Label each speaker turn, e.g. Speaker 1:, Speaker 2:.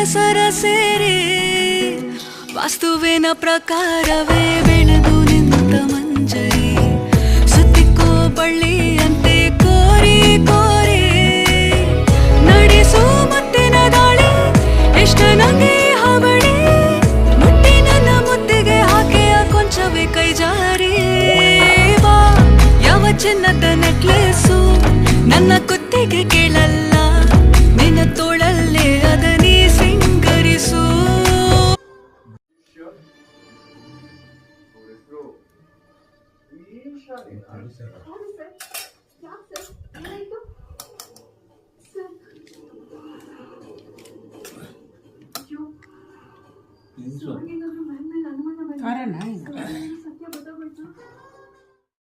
Speaker 1: ಸರ ಸೇರಿ ವಾಸ್ತುವಿನ ಪ್ರಕಾರವೇ ಬೆಳೆದು ನಿಂತ ಮಂಜರಿ ಸುತ್ತಿಕೋ ಬಳ್ಳಿಯಂತೆ ಕೋರಿ ಕೋರಿ ನಡೆಸೋ ಮುತ್ತಿನ ದಾಳಿ ಎಷ್ಟ ನಂಗೆ ಹಾಬಳಿ ಮುಟ್ಟಿ ನನ್ನ ಮುತ್ತಿಗೆ ಹಾಕೆಯ ಕೊಂಚವೇ ಕೈ ಜಾರಿ ಬಾ ಯಾವ ಚಿನ್ನದ ನೆಕ್ಲೆಸು ನನ್ನ ಕುತ್ತಿಗೆ ಕೇಳಲ್ಲ ನಿನ್ನ ತೋಳಲ್ಲೇ ಅದನಿ ಸಿಂಗರಿಸು.
Speaker 2: ಕಾರಣ